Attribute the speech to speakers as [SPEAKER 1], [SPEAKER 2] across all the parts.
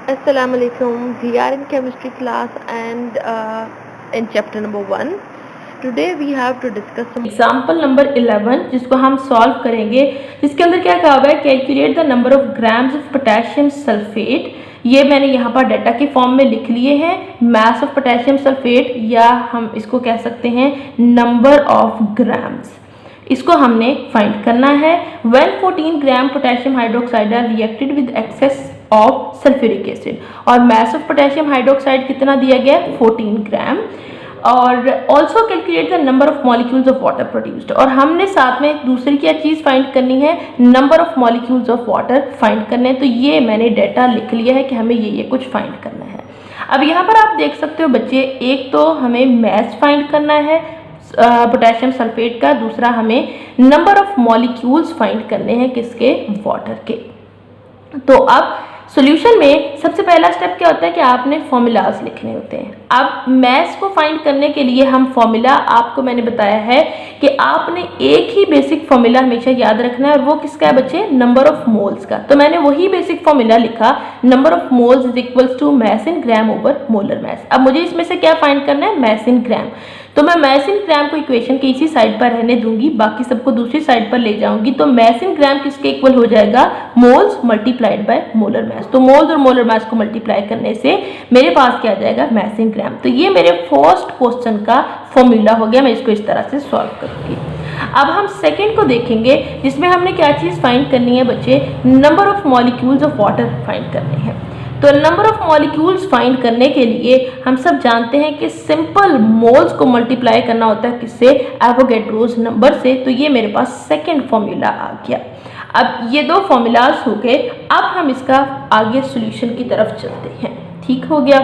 [SPEAKER 1] Assalamualaikum. We are in chemistry class and in chapter number 1. Today we have to discuss some
[SPEAKER 2] example number 11 जिसको हम solve करेंगे, जिसके अंदर क्या कहा हुआ है, calculate the number of grams of potassium sulphate. ये मैंने यहाँ पर डाटा के फॉर्म में लिख लिए हैं। मास ऑफ पोटेशियम सल्फेट, या हम इसको कह सकते हैं नंबर ऑफ ग्राम्स, इसको हमने फाइंड करना है। When 14 gram potassium hydroxide are reacted with excess of sulphuric acid, और मास ऑफ पोटेशियम हाइड्रोक्साइड कितना दिया गया, 14 ग्राम। और also calculate the number of molecules of water produced, और हमने साथ में दूसरी क्या चीज़ फाइंड करनी है, number of molecules of water find करने हैं। तो ये मैंने डाटा लिख लिया है कि हमें ये कुछ फाइंड करना है। अब यहाँ पर आप देख सकते हो बच्चे, एक तो हमें मास फाइंड करना है पोटेशियम सल्फेट का, दूसरा हमें नंबर ऑफ मॉलिक्यूल्स फाइंड करने हैं किसके, वाटर के। तो अब सॉल्यूशन में सबसे पहला स्टेप क्या होता है कि आपने फॉर्मूलाज लिखने होते हैं। अब मैथ्स को फाइंड करने के लिए हम फॉर्मूला, आपको मैंने बताया है कि आपने एक ही बेसिक फॉर्मूला हमेशा याद रखना है, और वो किसका है बच्चे, नंबर ऑफ मोल्स का। तो मैंने वही बेसिक फॉर्मूला लिखा, number of moles is equals to mass in gram over molar mass. अब मुझे इसमें से क्या फाइंड करना है, मास इन ग्राम। तो मैं मास इन ग्राम को इक्वेशन के इसी साइड पर रहने दूंगी, बाकी सबको दूसरी साइड पर ले जाऊंगी। तो मास इन ग्राम किसके इक्वल हो जाएगा, moles multiplied by molar mass. तो मोल्स और मोलर मास को मल्टीप्लाई करने से मेरे पास क्या आ जाएगा, मास इन ग्राम। तो ये मेरे फर्स्ट क्वेश्चन का फॉर्मूला हो गया। मैं इसको इस तरह से सॉल्व करूंगी। अब हम सेकंड को देखेंगे, जिसमें हमने क्या चीज़ फाइंड करनी है बच्चे, number of molecules of water find करने हैं। तो नंबर ऑफ मॉलिक्यूल्स फाइंड करने के लिए हम सब जानते हैं कि सिंपल मोल्स को मल्टीप्लाई करना होता है किससे, एवोगैड्रोस नंबर से। तो ये मेरे पास सेकंड फॉर्मूला आ गया। अब ये दो फॉर्मूलाज हो गए। अब हम इसका आगे सॉल्यूशन की तरफ चलते हैं। ठीक हो गया।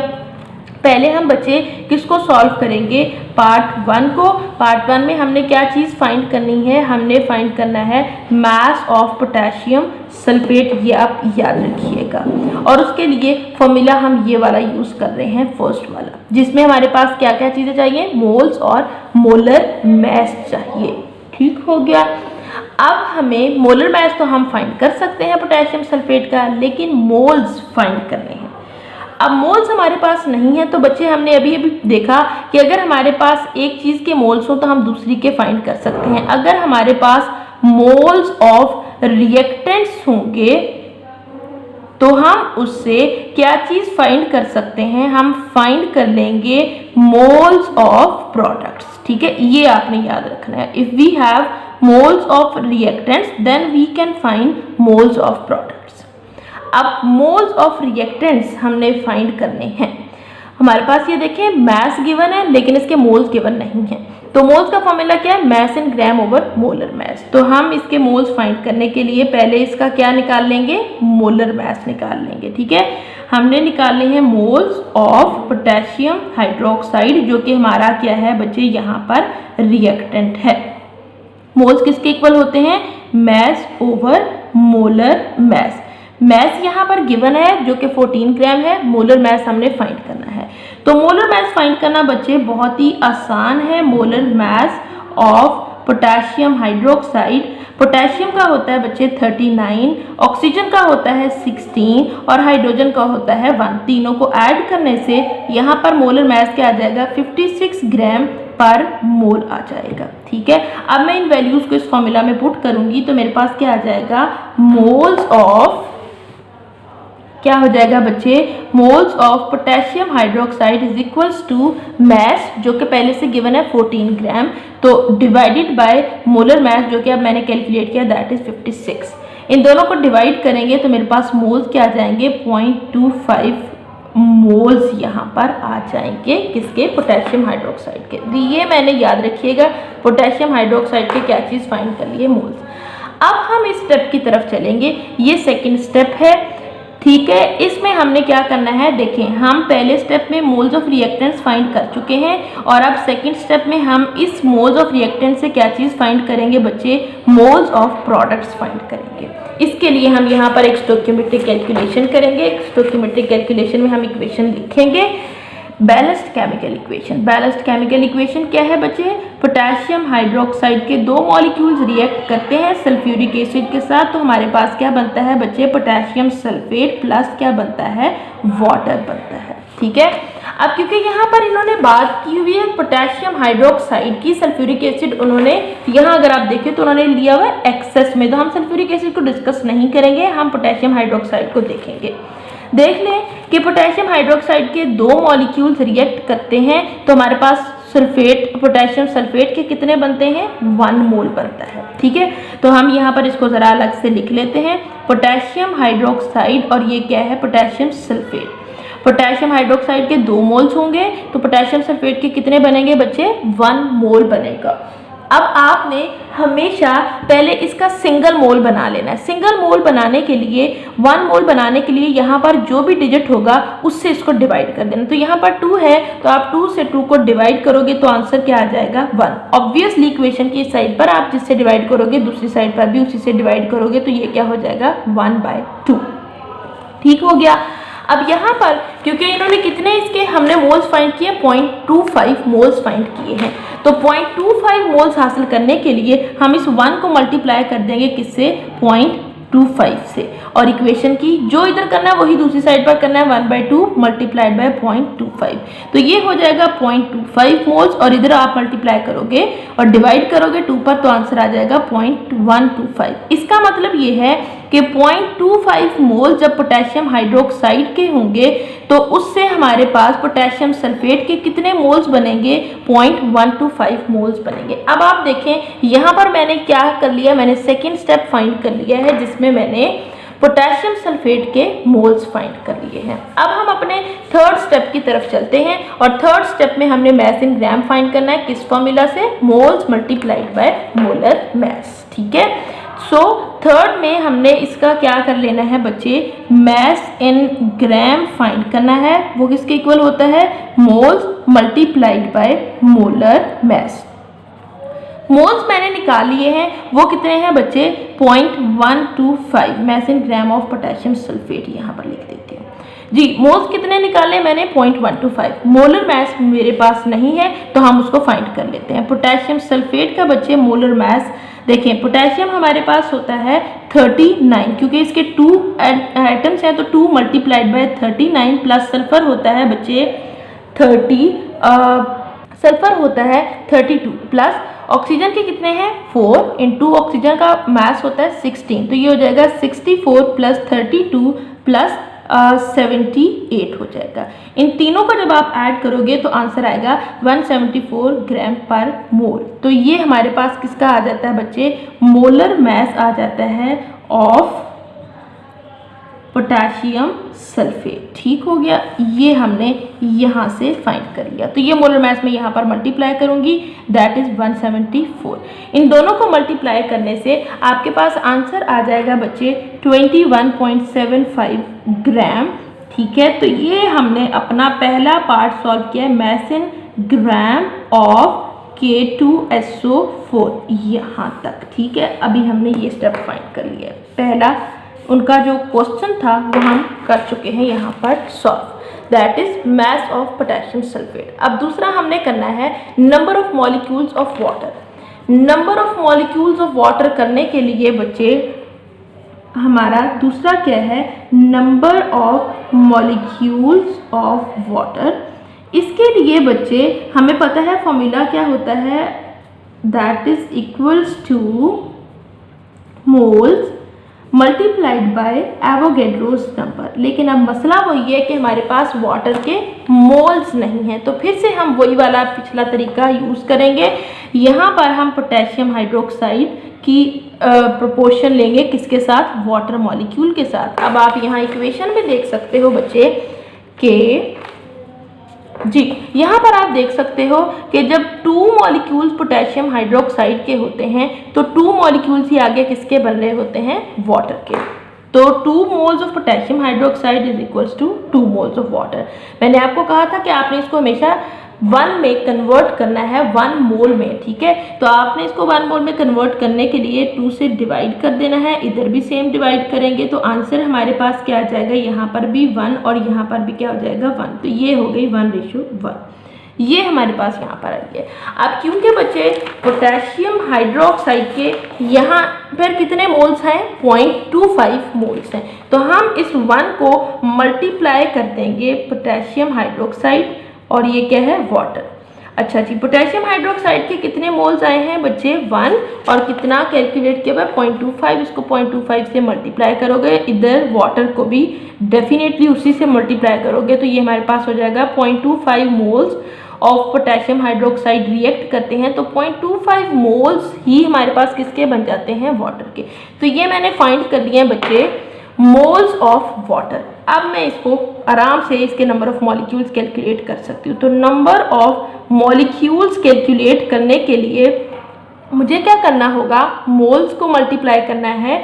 [SPEAKER 2] पहले हम बच्चे किसको सॉल्व करेंगे, पार्ट 1 को। पार्ट 1 में हमने क्या चीज़ फाइंड करनी है, हमने फाइंड करना है मास ऑफ पोटेशियम सल्फेट। ये आप याद रखिएगा, और उसके लिए फॉर्मूला हम ये वाला यूज़ कर रहे हैं, फर्स्ट वाला, जिसमें हमारे पास क्या क्या चीज़ें चाहिए, मोल्स और मोलर मास चाहिए। ठीक हो गया। अब हमें मोलर मास तो हम फाइंड कर सकते हैं पोटेशियम सल्फेट का, लेकिन मोल्स फाइंड करने हैं। अब मोल्स हमारे पास नहीं है, तो बच्चे हमने अभी देखा कि अगर हमारे पास एक चीज़ के मोल्स हो तो हम दूसरी के फाइंड कर सकते हैं। अगर हमारे पास मोल्स ऑफ रिएक्टेंट्स होंगे तो हम उससे क्या चीज़ फाइंड कर सकते हैं, हम फाइंड कर लेंगे मोल्स ऑफ प्रोडक्ट्स। ठीक है, ये आपने याद रखना है। If we have moles of reactants then we can find moles of products. अब मोल्स ऑफ रिएक्टेंट्स हमने फाइंड करने हैं। हमारे पास ये देखें मास गिवन है, लेकिन इसके मोल्स गिवन नहीं है। तो मोल्स का फॉर्मूला क्या है, मास इन ग्राम ओवर मोलर मास। तो हम इसके मोल्स फाइंड करने के लिए पहले इसका क्या निकाल लेंगे, मोलर मास निकाल लेंगे। ठीक है, हमने निकाले हैं मोल्स ऑफ पोटेशियम हाइड्रोक्साइड, जो कि हमारा क्या है बच्चे, यहाँ पर रिएक्टेंट है। मोल्स किसके इक्वल होते हैं, मास ओवर मोलर मास। मास यहाँ पर गिवन है जो कि 14 ग्राम है, मोलर मास हमने फाइंड करना है। तो मोलर मास फाइंड करना बच्चे बहुत ही आसान है। Molar mass of potassium hydroxide, potassium का होता है बच्चे 39, ऑक्सीजन का होता है 16 और हाइड्रोजन का होता है 1। तीनों को ऐड करने से यहाँ पर मोलर मास क्या आ जाएगा, 56 ग्राम पर मोल आ जाएगा। ठीक है, अब मैं इन वैल्यूज को इस फॉर्मूला में पुट करूंगी तो मेरे पास क्या आ जाएगा, मोल्स ऑफ, क्या हो जाएगा बच्चे, moles of potassium hydroxide is equals to mass, जो कि पहले से गिवन है 14 ग्राम, तो डिवाइडेड बाय मोलर मास, जो कि अब मैंने कैलकुलेट किया, दैट इज 56। इन दोनों को डिवाइड करेंगे तो मेरे पास मोल्स क्या आ जाएंगे, 0.25 मोल्स यहाँ पर आ जाएंगे किसके, पोटेशियम हाइड्रोक्साइड के। ये मैंने याद रखिएगा, पोटेशियम हाइड्रोक्साइड के क्या चीज़ फाइंड कर लिए, मोल्स। अब हम इस स्टेप की तरफ चलेंगे, ये सेकेंड स्टेप है। ठीक है, इसमें हमने क्या करना है, देखें हम पहले स्टेप में मोल्स ऑफ रिएक्टेंट्स फाइंड कर चुके हैं, और अब सेकंड स्टेप में हम इस मोल्स ऑफ रिएक्टेंट से क्या चीज़ फाइंड करेंगे बच्चे, मोल्स ऑफ प्रोडक्ट्स फाइंड करेंगे। इसके लिए हम यहाँ पर एक स्टोइकियोमेट्रिक कैलकुलेशन करेंगे। स्टोइकियोमेट्रिक कैलकुलेशन में हम इक्वेशन लिखेंगे, balanced chemical equation. Balanced chemical equation क्या है बच्चे? पोटेशियम हाइड्रोक्साइड के दो मॉलिक्यूल्स रिएक्ट करते हैं सल्फ्यूरिक एसिड के साथ, तो हमारे पास क्या बनता है बच्चे? पोटेशियम सल्फेट प्लस क्या बनता है? वाटर बनता है। ठीक है, अब क्योंकि यहाँ पर इन्होंने बात की हुई है पोटेशियम हाइड्रोक्साइड की, सल्फ्यूरिक एसिड उन्होंने यहाँ अगर आप देखें तो उन्होंने लिया हुआ है एक्सेस में, तो हम सल्फ्यूरिक एसिड को डिस्कस नहीं करेंगे, हम पोटेशियम हाइड्रोक्साइड को देखेंगे। देख लें कि पोटेशियम हाइड्रोक्साइड के दो मॉलिक्यूल्स रिएक्ट करते हैं तो हमारे पास सल्फेट, पोटेशियम सल्फेट के कितने बनते हैं? 1 मोल बनता है। ठीक है, तो हम यहाँ पर इसको ज़रा अलग से लिख लेते हैं, पोटेशियम हाइड्रोक्साइड और ये क्या है? Potassium sulphate. पोटेशियम हाइड्रोक्साइड के 2 मोल्स होंगे तो पोटेशियम सल्फेट के कितने बनेंगे बच्चे? 1 मोल बनेगा। अब आपने हमेशा पहले इसका सिंगल मोल बना लेना है। सिंगल मोल बनाने के लिए, 1 मोल बनाने के लिए यहाँ पर जो भी डिजिट होगा उससे इसको डिवाइड कर देना। तो यहाँ पर 2 है तो आप 2 से 2 को डिवाइड करोगे तो आंसर क्या आ जाएगा? 1। ऑब्वियसली इक्वेशन की साइड पर आप जिससे डिवाइड करोगे दूसरी साइड पर भी उसी से डिवाइड करोगे तो ये क्या हो जाएगा? 1/2। ठीक हो गया। अब यहाँ पर क्योंकि इन्होंने कितने इसके हमने मोल्स फाइंड किए? 0.25 मोल्स फाइंड किए हैं, तो 0.25 मोल्स हासिल करने के लिए हम इस 1 को मल्टीप्लाई कर देंगे किससे? 0.25 से, और इक्वेशन की जो इधर करना है वही दूसरी साइड पर करना है, 1/2 मल्टीप्लाइड बाय 0.25, तो ये हो जाएगा 0.25 मोल्स, और इधर आप मल्टीप्लाई करोगे और डिवाइड करोगे 2 पर तो आंसर आ जाएगा 0.125। इसका मतलब ये है कि 0.25 मोल जब पोटेशियम हाइड्रोक्साइड के होंगे तो उससे हमारे पास पोटेशियम सल्फेट के कितने मोल्स बनेंगे? 0.125 मोल्स बनेंगे। अब आप देखें यहाँ पर मैंने क्या कर लिया, मैंने सेकेंड स्टेप फाइंड कर लिया है जिसमें मैंने पोटेशियम सल्फेट के मोल्स फाइंड कर लिए हैं। अब हम अपने थर्ड स्टेप की तरफ चलते हैं, और थर्ड स्टेप में हमने मैस इन ग्राम फाइंड करना है। किस फॉर्मूला से? Moles multiplied by molar mess. ठीक है, सो थर्ड में हमने इसका क्या कर लेना है बच्चे? मैस इन ग्राम फाइंड करना है। वो किसके इक्वल होता है? Moles multiplied by molar mass. Moles मैंने निकाल लिए हैं, वो कितने हैं बच्चे? 0.125 mass in gram of potassium sulphate, यहाँ पर लिख देती हूँ जी। मोल्स कितने निकाले मैंने? 0.125। मोलर मैस मेरे पास नहीं है तो हम उसको फाइंड कर लेते हैं। पोटेशियम सल्फेट का बच्चे मोलर मैस देखें, पोटेशियम हमारे पास होता है 39, क्योंकि इसके 2 एटम्स हैं तो 2 मल्टीप्लाइड बाय 39 प्लस सल्फर होता है बच्चे सल्फर होता है 32 प्लस ऑक्सीजन के कितने हैं? 4 इंटू ऑक्सीजन का मास होता है 16, तो ये हो जाएगा 64 प्लस 32 प्लस 78 हो जाएगा। इन तीनों का जब आप ऐड करोगे तो आंसर आएगा 174 ग्राम पर मोल। तो ये हमारे पास किसका आ जाता है बच्चे? मोलर मैस आ जाता है ऑफ पोटेशियम सल्फेट। ठीक हो गया, ये हमने यहाँ से फाइंड कर लिया। तो ये मोलर मैस में यहाँ पर मल्टीप्लाई करूँगी, दैट इज़ 174। इन दोनों को मल्टीप्लाई करने से आपके पास आंसर आ जाएगा बच्चे 21.75 ग्राम। ठीक है, तो ये हमने अपना पहला पार्ट सॉल्व किया है, mess in gram of K2SO4 यहाँ तक। ठीक है, अभी हमने ये स्टेप फाइंड कर लिया है। पहला उनका जो क्वेश्चन था वो हम कर चुके हैं यहाँ पर solve, that is mass of potassium sulphate. अब दूसरा हमने करना है number of molecules of water. Number of molecules of water करने के लिए बच्चे हमारा दूसरा क्या है? Number of molecules of water. इसके लिए बच्चे हमें पता है फॉर्मूला क्या होता है, that is equals two moles multiplied bye Avogadro's number. लेकिन अब मसला वही है कि हमारे पास वाटर के मोल्स नहीं है, तो फिर से हम वही वाला पिछला तरीका यूज़ करेंगे। यहाँ पर हम पोटेशियम हाइड्रोक्साइड की प्रोपोर्शन लेंगे किसके साथ? वाटर मॉलिक्यूल के साथ। अब आप यहाँ इक्वेशन में देख सकते हो बच्चे कि जी यहाँ पर आप देख सकते हो कि जब 2 मॉलिक्यूल्स पोटेशियम हाइड्रोक्साइड के होते हैं तो 2 मॉलिक्यूल्स ही आगे किसके बन रहे होते हैं? वाटर के। तो 2 moles of potassium hydroxide is equals to 2 moles of water. मैंने आपको कहा था कि आपने इसको हमेशा 1 में कन्वर्ट करना है 1 मोल में, ठीक है। तो आपने इसको 1 मोल में कन्वर्ट करने के लिए 2 से डिवाइड कर देना है, इधर भी सेम डिवाइड करेंगे तो आंसर हमारे पास क्या आ जाएगा, यहाँ पर भी 1 और यहाँ पर भी क्या हो जाएगा 1। तो ये हो गई 1:1, ये हमारे पास यहाँ पर आई है। अब क्योंकि बच्चे पोटेशियम हाइड्रोक्साइड के यहाँ पर कितने मोल्स हैं, 0.25 मोल्स हैं, तो हम इस 1 को मल्टीप्लाई कर देंगे पोटेशियम हाइड्रोक्साइड और ये क्या है, वाटर। अच्छा जी, पोटेशियम हाइड्रोक्साइड के कितने मोल्स आए हैं बच्चे, 1, और कितना कैलकुलेट किया हुआ, 0.25, इसको 0.25 से मल्टीप्लाई करोगे, इधर वाटर को भी डेफिनेटली उसी से मल्टीप्लाई करोगे, तो ये हमारे पास हो जाएगा 0.25 moles of potassium hydroxide react करते हैं, तो 0.25 मोल्स ही हमारे पास किसके बन जाते हैं, वाटर के। तो ये मैंने फाइंड कर लिए हैं बच्चे मोल्स ऑफ वाटर। अब मैं इसको आराम से इसके नंबर ऑफ मॉलिक्यूल्स कैलकुलेट कर सकती हूँ। तो नंबर ऑफ मॉलिक्यूल्स कैलकुलेट करने के लिए मुझे क्या करना होगा, मोल्स को मल्टीप्लाई करना है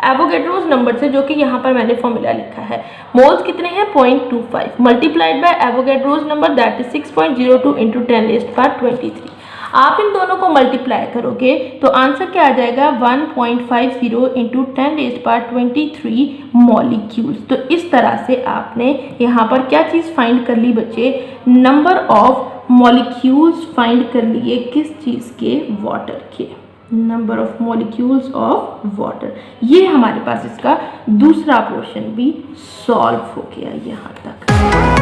[SPEAKER 2] एवोगैड्रोस नंबर से, जो कि यहाँ पर मैंने फॉर्मूला लिखा है। मोल्स कितने हैं, 0.25 multiplied by Avogadro's number that is 6.02 into 10⁻23। आप इन दोनों को मल्टीप्लाई करोगे तो आंसर क्या आ जाएगा, 1.50 इंटू 10⁻23 मॉलिक्यूल्स। तो इस तरह से आपने यहाँ पर क्या चीज़ फाइंड कर ली बच्चे, नंबर ऑफ मॉलिक्यूल्स फाइंड कर लिए, किस चीज़ के, वाटर के, number of molecules of water. ये हमारे पास इसका दूसरा पोर्शन भी सॉल्व हो गया यहाँ तक।